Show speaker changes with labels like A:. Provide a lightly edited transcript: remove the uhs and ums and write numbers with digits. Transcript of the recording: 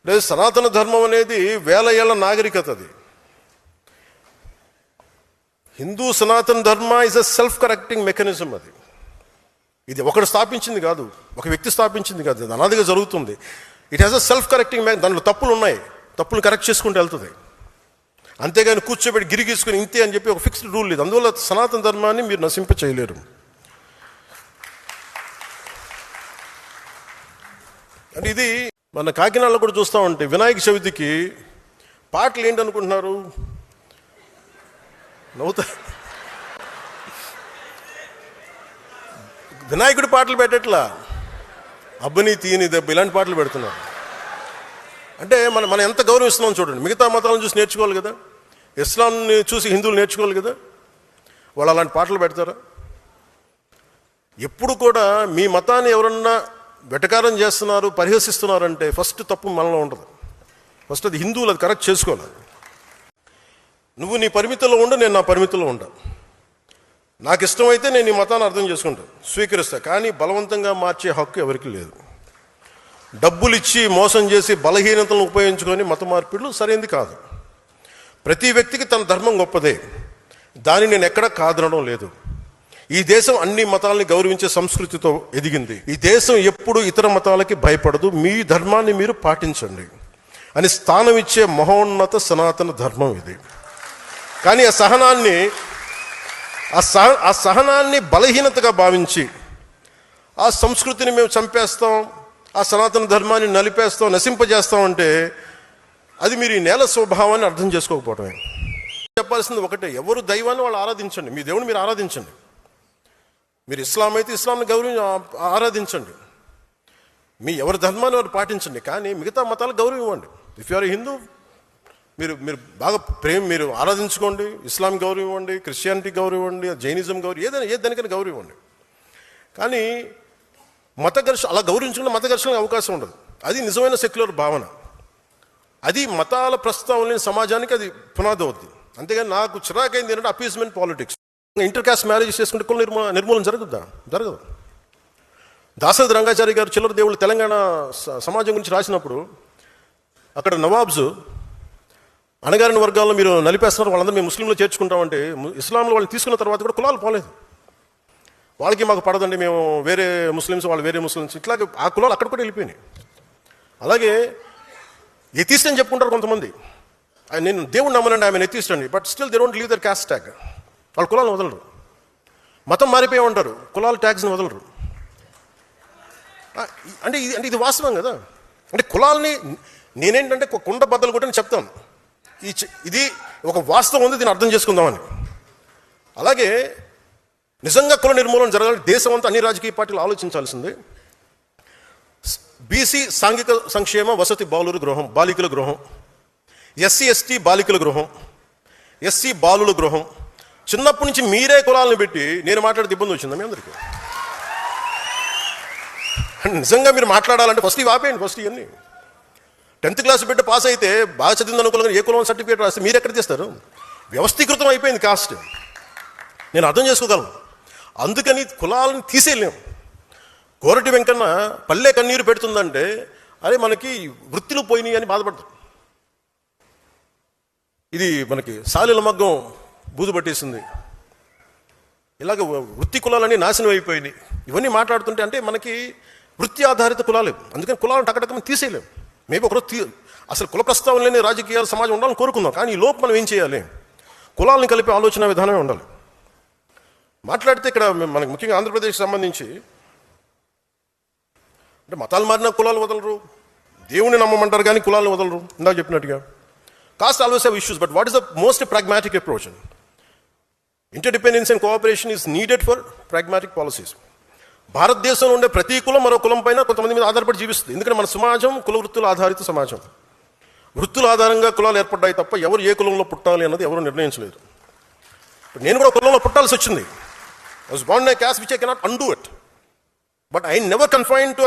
A: లేదు, సనాతన ధర్మం అనేది వేల ఏళ్ల నాగరికత. అది హిందూ సనాతన ధర్మ is a self correcting mechanism. ఇది ఒకడు స్థాపించింది కాదు, ఒక వ్యక్తి స్థాపించింది కాదు, అది అనాదిగా జరుగుతుంది. It has a self correcting దాంట్లో తప్పులు ఉన్నాయి, తప్పులు కరెక్ట్ చేసుకుంటూ వెళ్తుంది. అంతేగాని కూర్చోబెట్టి గిరిగీసుకుని ఇంతే అని చెప్పి ఒక ఫిక్స్డ్ రూల్ లేదు. అందువల్ల సనాతన ధర్మాన్ని మీరు నశింప చేయలేరు. అంటే ఇది మన కాకినాడలో కూడా చూస్తూ ఉంటే వినాయక చవితికి పాటలు ఏంటనుకుంటున్నారు? నవ్వుతా. వినాయకుడి పాటలు పెట్టట్లా, అబ్బని తీని దెబ్బ ఇలాంటి పాటలు పెడుతున్నారు. అంటే మనం ఎంత గౌరవిస్తున్నాం చూడండి. మిగతా మతాలను చూసి నేర్చుకోవాలి కదా, ఇస్లాంని చూసి హిందువులు నేర్చుకోవాలి కదా. వాళ్ళు అలాంటి పాటలు పెడతారా? ఎప్పుడు కూడా మీ మతాన్ని ఎవరన్నా వెటకారం చేస్తున్నారు, పరిహసిస్తున్నారంటే ఫస్ట్ తప్పు మనలో ఉండదు. ఫస్ట్ అది హిందువులు అది కరెక్ట్ చేసుకోవాలి. నువ్వు నీ పరిమితుల్లో ఉండు, నేను నా పరిమితుల్లో ఉంటా. నాకు ఇష్టమైతే నేను నీ మతాన్ని అర్థం చేసుకుంటాను, స్వీకరిస్తా. కానీ బలవంతంగా మార్చే హక్కు ఎవరికి లేదు. డబ్బులు ఇచ్చి మోసం చేసి బలహీనతలను ఉపయోగించుకొని మత మార్పిడులు సరైనది కాదు. ప్రతి వ్యక్తికి తన ధర్మం గొప్పదే, దాన్ని నేను ఎక్కడా కాదనడం లేదు. ఈ దేశం అన్ని మతాలని గౌరవించే సంస్కృతితో ఎదిగింది. ఈ దేశం ఎప్పుడు ఇతర మతాలకి భయపడదు. మీ ధర్మాన్ని మీరు పాటించండి అని స్థానం ఇచ్చే మహోన్నత సనాతన ధర్మం ఇది. కానీ ఆ సహనాన్ని బలహీనతగా భావించి ఆ సంస్కృతిని మేము చంపేస్తాం, ఆ సనాతన ధర్మాన్ని నలిపేస్తాం, నశింపజేస్తాం అంటే అది మీరు ఈ నేల స్వభావాన్ని అర్థం చేసుకోకపోవటమే. చెప్పాల్సింది ఒకటే, ఎవరు దైవాన్ని వాళ్ళు ఆరాధించండి, మీ దేవుని మీరు ఆరాధించండి. మీరు ఇస్లాం అయితే ఇస్లాంని ఆరాధించండి, మీ ఎవరి ధర్మాన్ని వారు పాటించండి. కానీ మిగతా మతాలకు గౌరవం ఇవ్వండి. ఇఫ్ యు ఆర్ హిందూ, మీరు బాగా మీరు ఆరాధించుకోండి. ఇస్లాం గౌరవం ఇవ్వండి, క్రిస్టియానిటీ గౌరవం ఇవ్వండి, జైనిజం గౌరవం, ఏదైనా దానికైనా గౌరవం ఇవ్వండి. కానీ మత ఘర్షణ అలా గౌరవించుకున్న మత ఘర్షణకు అవకాశం ఉండదు. అది నిజమైన సెక్యులర్ భావన. అది మతాల ప్రస్తావన లేని సమాజానికి అది పునాది అవుద్ది. అంతేగాని నాకు చిరాకైంది ఏంటంటే appeasement politics. Inter caste marriage చేసుకుంటే కుల నిర్మూలన జరగదు. దాశరథి రంగాచారి గారు చిల్లర దేవుళ్ళు తెలంగాణ సమాజం గురించి రాసినప్పుడు అక్కడ నవాబ్స్ అణగారిన వర్గాల్లో మీరు నలిపేస్తున్నారు, వాళ్ళందరూ మేము ముస్లింలో చేర్చుకుంటామంటే ఇస్లాంలో వాళ్ళని తీసుకున్న తర్వాత కూడా కులాలు పోలేదు. వాళ్ళకి మాకు పడదండి, మేము వేరే ముస్లిమ్స్, వాళ్ళు వేరే ముస్లిమ్స్, ఇట్లాగే ఆ కులాలు అక్కడ కూడా వెళ్ళిపోయినాయి. అలాగే ఎథీస్ట్ అని చెప్పుకుంటారు కొంతమంది. నేను దేవుడు నమ్మనండి, ఆమె ఎథీస్ట్ అండి, but still they don't leave their caste tag. వాళ్ళు కులాలను వదలరు. మతం మారిపోయి ఉంటారు, కులాల ట్యాగ్స్ని వదలరు. అంటే ఇది వాస్తవం కదా. అంటే కులాలని నేనేంటంటే కుండ బద్దలు కూడా నేను చెప్తాను, ఇది ఒక వాస్తవం ఉంది, దీన్ని అర్థం చేసుకుందామని. అలాగే నిజంగా కుల నిర్మూలన జరగాలి, దేశం అంతా అన్ని రాజకీయ పార్టీలు ఆలోచించాల్సింది. బీసీ సాంఘిక సంక్షేమ వసతి బాలికల గృహం, ఎస్సీ ఎస్టీ బాలికల గృహం, ఎస్సీ బాలుల గృహం. చిన్నప్పటి నుంచి మీరే కులాలను పెట్టి నేను మాట్లాడితే ఇబ్బంది వచ్చిందా మీ అందరికీ? నిజంగా మీరు మాట్లాడాలంటే ఫస్ట్ ఇవి ఆపేయండి. ఫస్ట్ ఇవన్నీ 10th క్లాస్ బిడ్డ పాస్ అయితే బాగా చదివింది అనుకోవాలి, ఏ కులం సర్టిఫికేట్ రాస్తే మీరు ఎక్కడ తీస్తారు? వ్యవస్థీకృతం అయిపోయింది కాస్ట్. నేను అర్థం చేసుకోగలను. అందుకని కులాలను తీసేయలేము. కోరటి వెంకన్న పల్లె కన్నీరు పెడుతుందంటే అరే మనకి వృత్తులు పోయినాయి అని బాధపడతారు. ఇది మనకి సాలీల మగ్గం బూజు పట్టేసింది, ఇలాగ వృత్తి కులాలన్నీ నాశనం అయిపోయినాయి. ఇవన్నీ మాట్లాడుతుంటే అంటే మనకి వృత్తి ఆధారిత కులాలు. అందుకని కులాలను టక్కటక్కని తీసేయలేము. మేబీ ఒకరోజు అసలు కుల ప్రస్తావన లేని రాజకీయాల సమాజం ఉండాలని కోరుకుందాం. కానీ ఈ లోపు మనం ఏం చేయాలి? కులాలను కలిపే ఆలోచన విధానమే ఉండాలి. మాట్లాడితే ఇక్కడ మనకి ముఖ్యంగా ఆంధ్రప్రదేశ్కి సంబంధించి అంటే మతాలు మారిన కులాలు వదలరు, దేవుని నమ్మమంటారు కానీ కులాలను వదలరు. ఇందాక చెప్పినట్టుగా caste always have issues, but what is the most pragmatic approach? Interdependence and cooperation is needed for pragmatic policies. భారతదేశంలో ఉండే ప్రతి కులం మరో కులం పైన కొంతమంది మీద ఆధారపడి జీవిస్తుంది. ఎందుకంటే మన సమాజం కుల వృత్తుల ఆధారిత సమాజం. వృత్తుల ఆధారంగా కులాలు ఏర్పడ్డాయి తప్ప ఎవరు ఏ కులంలో పుట్టాలి అన్నది ఎవరు నిర్ణయించలేదు. నేను కూడా కులంలో పుట్టాల్సి వచ్చింది. I was born in a caste which I cannot undo it. But I never confined to a